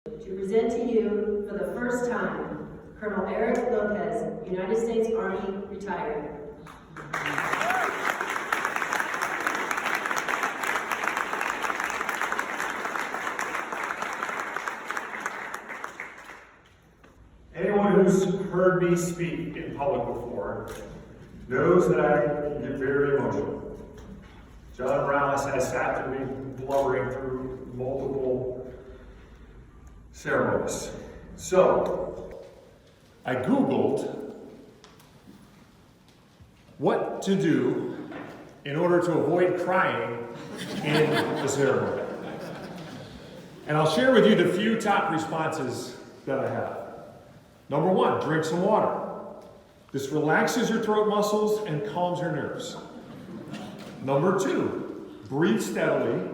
To present to you for the first time, Colonel Eric Lopez, United States Army, retired. Anyone who's heard me speak in public before knows that I can get very emotional. John Morales has sat through me blubbering through multiple ceremonies. So, I Googled what to do in order to avoid crying in the ceremony. And I'll share with you the few top responses that I have. Number one, drink some water. This relaxes your throat muscles and calms your nerves. Number two, breathe steadily,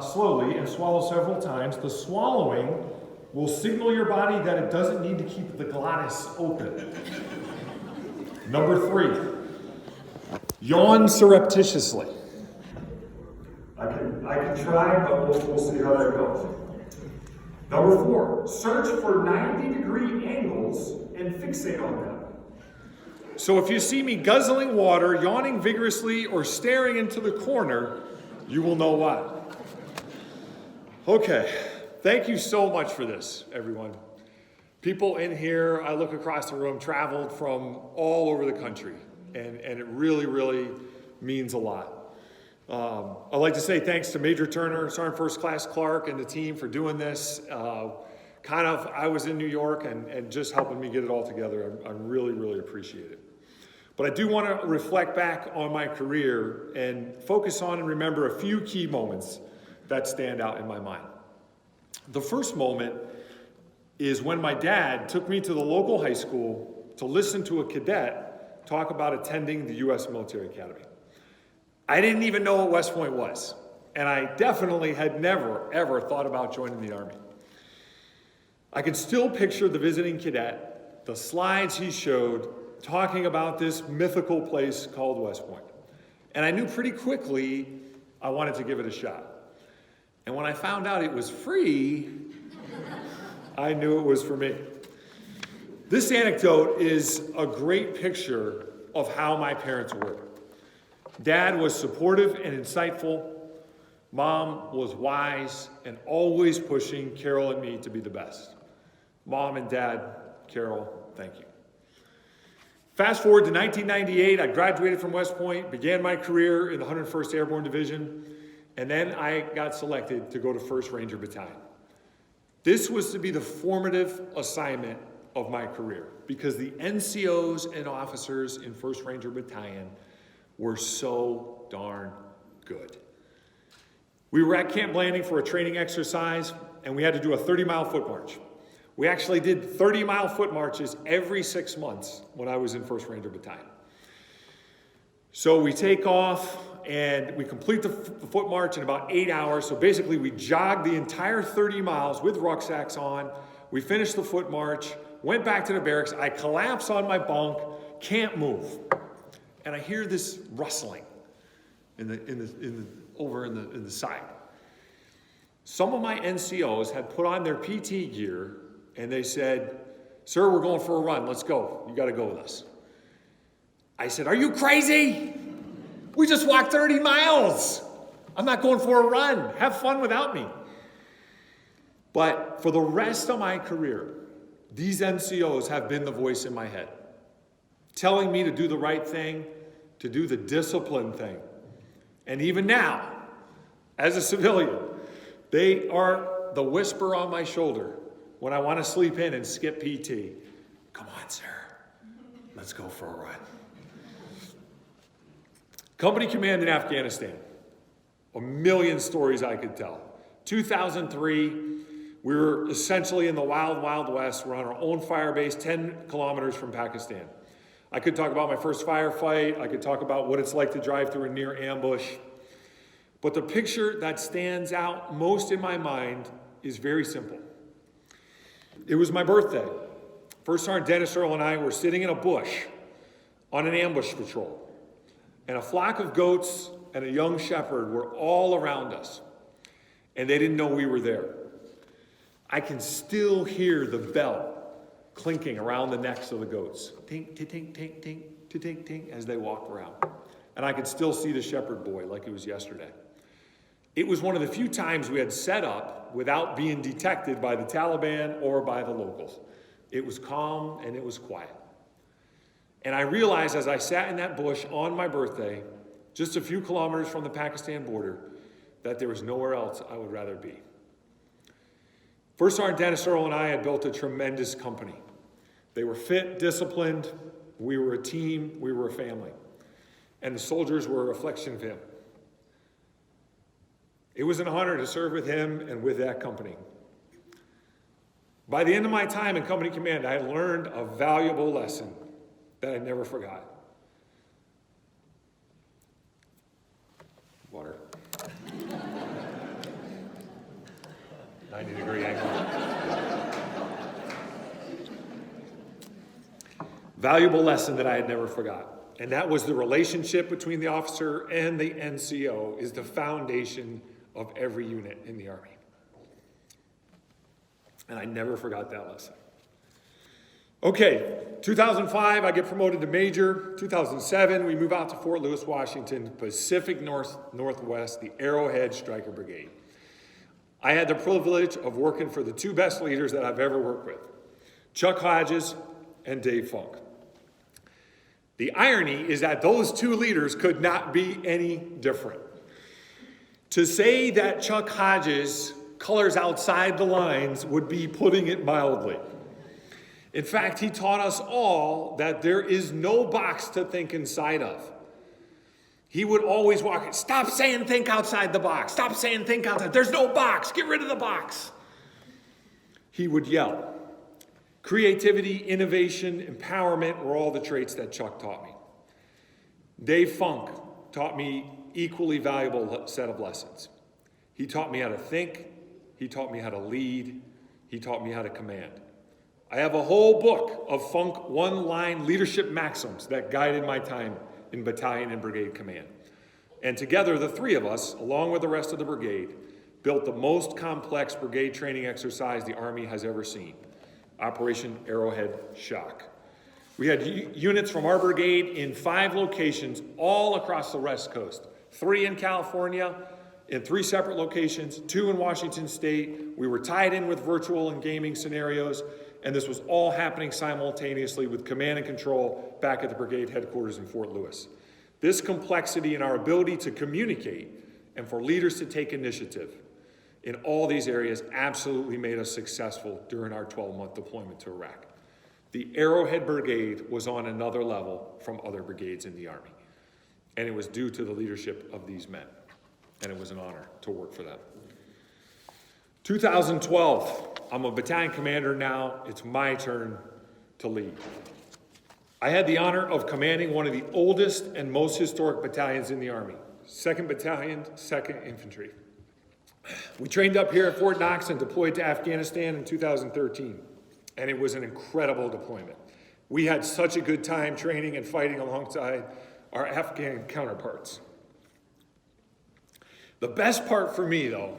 slowly, and swallow several times. The swallowing will signal your body that it doesn't need to keep the glottis open. Number three, yawn surreptitiously. I can try, but we'll see how that goes. Number four, search for 90-degree angles and fixate on them. So if you see me guzzling water, yawning vigorously, or staring into the corner, you will know why. Okay, thank you so much for this, everyone. People in here, I look across the room, traveled from all over the country, and it really, really means a lot. I'd like to say thanks to Major Turner, Sergeant First Class Clark, and the team for doing this. I was in New York and just helping me get it all together. I really, really appreciate it. But I do want to reflect back on my career and focus on and remember a few key moments that stand out in my mind. The first moment is when my dad took me to the local high school to listen to a cadet talk about attending the U.S. Military Academy. I didn't even know what West Point was, and I definitely had never, ever thought about joining the Army. I can still picture the visiting cadet, the slides he showed, talking about this mythical place called West Point. And I knew pretty quickly I wanted to give it a shot. And when I found out it was free, I knew it was for me. This anecdote is a great picture of how my parents were. Dad was supportive and insightful. Mom was wise and always pushing Carol and me to be the best. Mom and Dad, Carol, thank you. Fast forward to 1998, I graduated from West Point, began my career in the 101st Airborne Division, and then I got selected to go to 1st Ranger Battalion. This was to be the formative assignment of my career because the NCOs and officers in 1st Ranger Battalion were so darn good. We were at Camp Blanding for a training exercise, and we had to do a 30-mile foot march. We actually did 30-mile foot marches every 6 months when I was in 1st Ranger Battalion. So we take off, and we complete the foot march in about 8 hours. So basically, we jogged the entire 30 miles with rucksacks on. We finished the foot march, went back to the barracks. I collapse on my bunk, can't move. And I hear this rustling over in the side. Some of my NCOs had put on their PT gear and they said, "Sir, we're going for a run. Let's go. You got to go with us." I said, "Are you crazy? We just walked 30 miles. I'm not going for a run. Have fun without me." But for the rest of my career, these NCOs have been the voice in my head, telling me to do the right thing, to do the disciplined thing. And even now, as a civilian, they are the whisper on my shoulder when I want to sleep in and skip PT. "Come on, sir, let's go for a run." Company command in Afghanistan. A million stories I could tell. 2003, we were essentially in the wild, wild west. We're on our own fire base 10 kilometers from Pakistan. I could talk about my first firefight. I could talk about what it's like to drive through a near ambush. But the picture that stands out most in my mind is very simple. It was my birthday. First Sergeant Dennis Earl and I were sitting in a bush on an ambush patrol. And a flock of goats and a young shepherd were all around us. And they didn't know we were there. I can still hear the bell clinking around the necks of the goats. Tink, tink, tink, tink, tink, tink, tink, as they walked around. And I could still see the shepherd boy like it was yesterday. It was one of the few times we had set up without being detected by the Taliban or by the locals. It was calm and it was quiet. And I realized as I sat in that bush on my birthday, just a few kilometers from the Pakistan border, that there was nowhere else I would rather be. First Sergeant Dennis Earl and I had built a tremendous company. They were fit, disciplined, we were a team, we were a family. And the soldiers were a reflection of him. It was an honor to serve with him and with that company. By the end of my time in company command, I learned a valuable lesson that I never forgot. Water. 90-degree angle. Valuable lesson that I had never forgot. And that was the relationship between the officer and the NCO is the foundation of every unit in the Army. And I never forgot that lesson. Okay, 2005, I get promoted to major. 2007, we move out to Fort Lewis, Washington, Pacific Northwest, the Arrowhead Striker Brigade. I had the privilege of working for the two best leaders that I've ever worked with, Chuck Hodges and Dave Funk. The irony is that those two leaders could not be any different. To say that Chuck Hodges colors outside the lines would be putting it mildly. In fact, he taught us all that there is no box to think inside of. He would always walk, stop saying think outside the box. Stop saying think outside. There's no box. Get rid of the box. He would yell. Creativity, innovation, empowerment were all the traits that Chuck taught me. Dave Funk taught me equally valuable set of lessons. He taught me how to think. He taught me how to lead. He taught me how to command. I have a whole book of Funk one-line leadership maxims that guided my time in battalion and brigade command. And together, the three of us, along with the rest of the brigade, built the most complex brigade training exercise the Army has ever seen, Operation Arrowhead Shock. We had units from our brigade in 5 locations all across the West Coast, 3 in California, in 3 separate locations, 2 in Washington State. We were tied in with virtual and gaming scenarios, and this was all happening simultaneously with command and control back at the brigade headquarters in Fort Lewis. This complexity in our ability to communicate and for leaders to take initiative in all these areas absolutely made us successful during our 12-month deployment to Iraq. The Arrowhead Brigade was on another level from other brigades in the Army, and it was due to the leadership of these men, and it was an honor to work for them. 2012, I'm a battalion commander now. It's my turn to lead. I had the honor of commanding one of the oldest and most historic battalions in the Army, 2nd Battalion, 2nd Infantry. We trained up here at Fort Knox and deployed to Afghanistan in 2013, and it was an incredible deployment. We had such a good time training and fighting alongside our Afghan counterparts. The best part for me, though,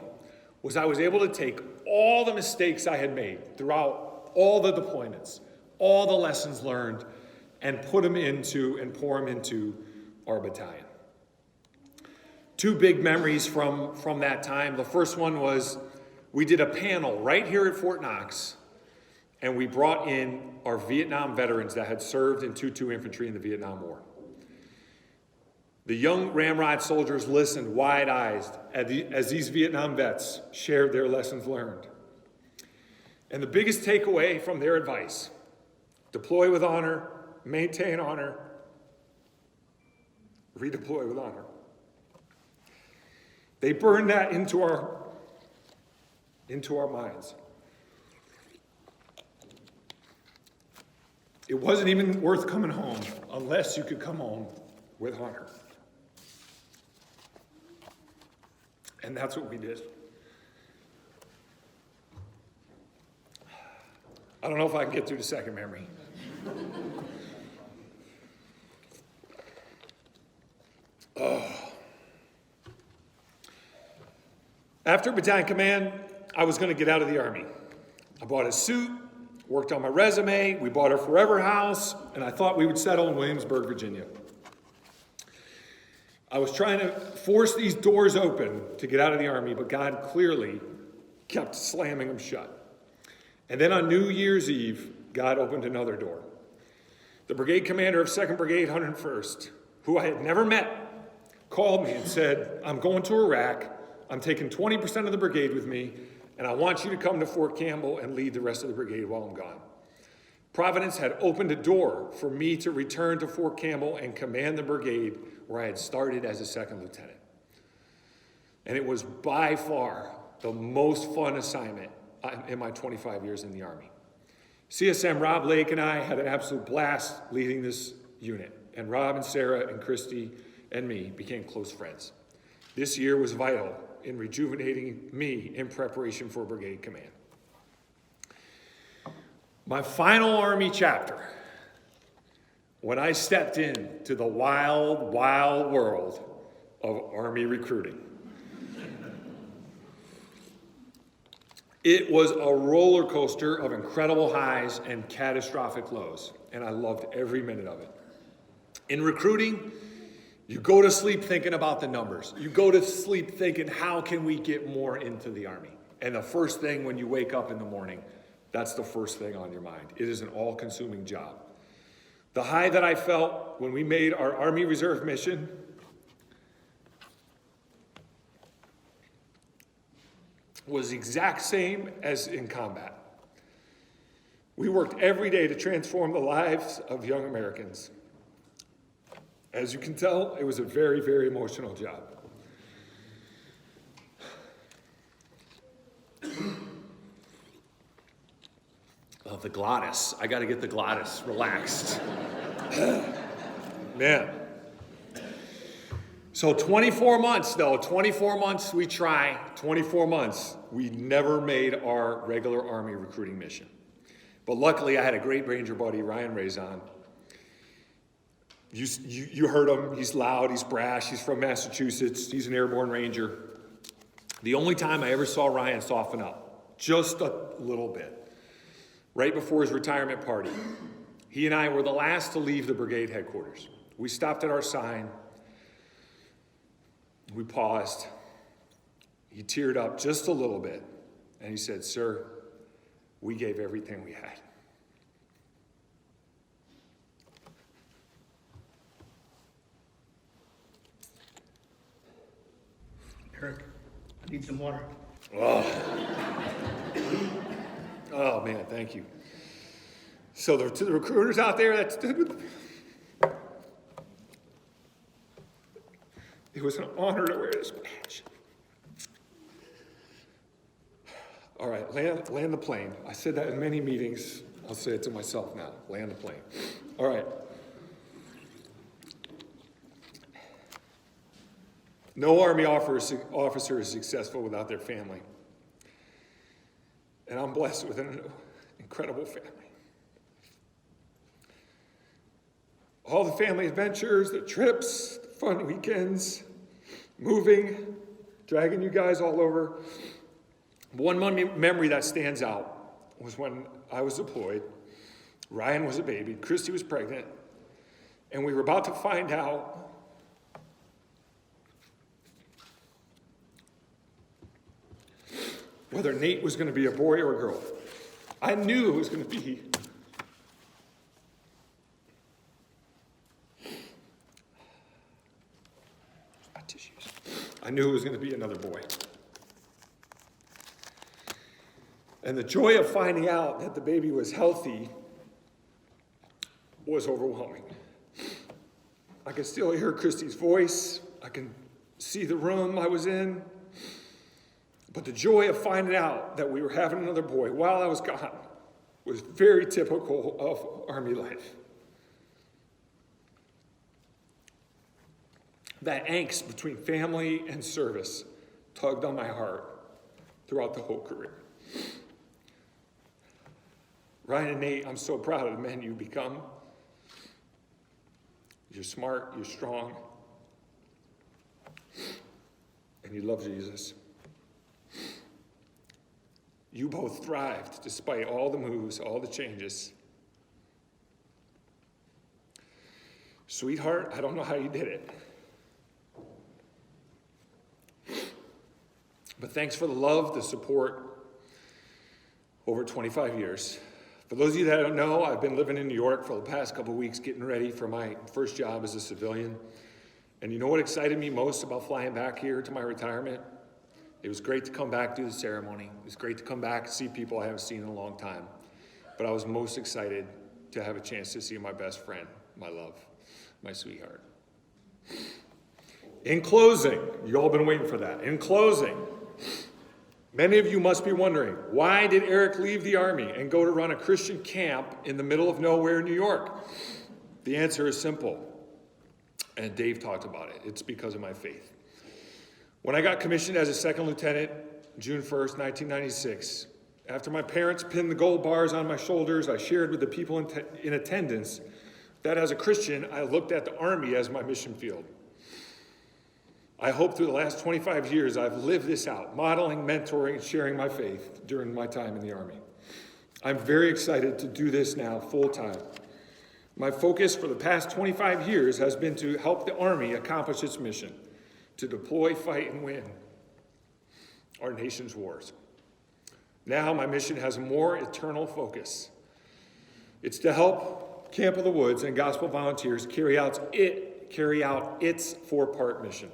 was I was able to take all the mistakes I had made throughout all the deployments, all the lessons learned, and put them into and pour them into our battalion. 2 big memories from that time. The first one was we did a panel right here at Fort Knox, and we brought in our Vietnam veterans that had served in 2-2 Infantry in the Vietnam War. The young Ramrod soldiers listened wide-eyed as these Vietnam vets shared their lessons learned. And the biggest takeaway from their advice, deploy with honor, maintain honor, redeploy with honor. They burned that into our minds. It wasn't even worth coming home unless you could come home with honor. And that's what we did. I don't know if I can get through the second memory. After battalion command, I was going to get out of the Army. I bought a suit, worked on my resume, we bought a forever house, and I thought we would settle in Williamsburg, Virginia. I was trying to force these doors open to get out of the Army, but God clearly kept slamming them shut. And then on New Year's Eve, God opened another door. The brigade commander of 2nd Brigade, 101st, who I had never met, called me and said, I'm going to Iraq, I'm taking 20% of the brigade with me, and I want you to come to Fort Campbell and lead the rest of the brigade while I'm gone. Providence had opened a door for me to return to Fort Campbell and command the brigade where I had started as a 2nd lieutenant. And it was by far the most fun assignment in my 25 years in the Army. CSM Rob Lake and I had an absolute blast leading this unit, and Rob and Sarah and Christy and me became close friends. This year was vital in rejuvenating me in preparation for brigade command. My final Army chapter, when I stepped into the wild, wild world of Army recruiting. It was a roller coaster of incredible highs and catastrophic lows, and I loved every minute of it. In recruiting, you go to sleep thinking about the numbers. You go to sleep thinking, how can we get more into the Army? And the first thing when you wake up in the morning, that's the first thing on your mind. It is an all-consuming job. The high that I felt when we made our Army Reserve mission was the exact same as in combat. We worked every day to transform the lives of young Americans. As you can tell, it was a very, very emotional job. Oh, the glottis. I gotta get the glottis relaxed. Man. So 24 months though, 24 months we try, 24 months, we never made our regular Army recruiting mission. But luckily I had a great Ranger buddy, Ryan Rezon. You heard him, he's loud, he's brash, he's from Massachusetts, he's an airborne Ranger. The only time I ever saw Ryan soften up, just a little bit, right before his retirement party. He and I were the last to leave the brigade headquarters. We stopped at our sign. We paused. He teared up just a little bit, and he said, "Sir, we gave everything we had." Eric, I need some water. Oh man, thank you. So to the recruiters out there that stood with me, it was an honor to wear this badge. All right, land the plane. I said that in many meetings. I'll say it to myself now. Land the plane. All right. No Army officer is successful without their family. And I'm blessed with an incredible family. All the family adventures, the trips, the fun weekends, moving, dragging you guys all over. One memory that stands out was when I was deployed. Ryan was a baby, Christy was pregnant, and we were about to find out whether Nate was going to be a boy or a girl. I knew it was going to be I knew it was going to be another boy. And the joy of finding out that the baby was healthy was overwhelming. I could still hear Christy's voice. I can see the room I was in. But the joy of finding out that we were having another boy while I was gone was very typical of Army life. That angst between family and service tugged on my heart throughout the whole career. Ryan and Nate, I'm so proud of the men you've become. You're smart, you're strong, and you love Jesus. You both thrived despite all the moves, all the changes. Sweetheart, I don't know how you did it. But thanks for the love, the support over 25 years. For those of you that don't know, I've been living in New York for the past couple weeks getting ready for my first job as a civilian. And you know what excited me most about flying back here to my retirement? It was great to come back, do the ceremony. It was great to come back and see people I haven't seen in a long time. But I was most excited to have a chance to see my best friend, my love, my sweetheart. In closing, you all been waiting for that. In closing, many of you must be wondering, why did Eric leave the Army and go to run a Christian camp in the middle of nowhere in New York? The answer is simple, and Dave talked about it. It's because of my faith. When I got commissioned as a second lieutenant, June 1st, 1996, after my parents pinned the gold bars on my shoulders, I shared with the people in attendance that as a Christian, I looked at the Army as my mission field. I hope through the last 25 years, I've lived this out, modeling, mentoring, and sharing my faith during my time in the Army. I'm very excited to do this now full time. My focus for the past 25 years has been to help the Army accomplish its mission, to deploy, fight, and win our nation's wars. Now my mission has a more eternal focus. It's to help Camp of the Woods and Gospel Volunteers carry out its four-part mission.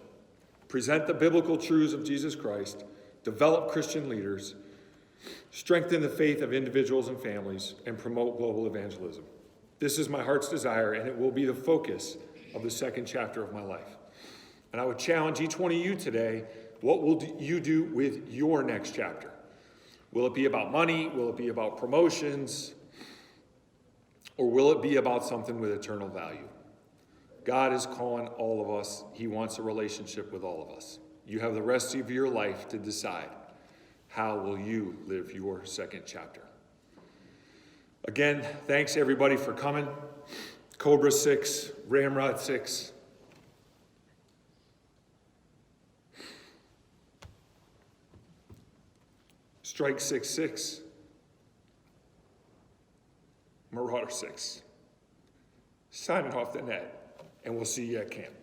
Present the biblical truths of Jesus Christ, develop Christian leaders, strengthen the faith of individuals and families, and promote global evangelism. This is my heart's desire, and it will be the focus of the second chapter of my life. And I would challenge each one of you today, what will you do with your next chapter? Will it be about money? Will it be about promotions? Or will it be about something with eternal value? God is calling all of us. He wants a relationship with all of us. You have the rest of your life to decide, how will you live your second chapter? Again, thanks everybody for coming. Cobra 6, Ramrod 6. Strike 6-6. Marauder 6. Signing off the net, and we'll see you at camp.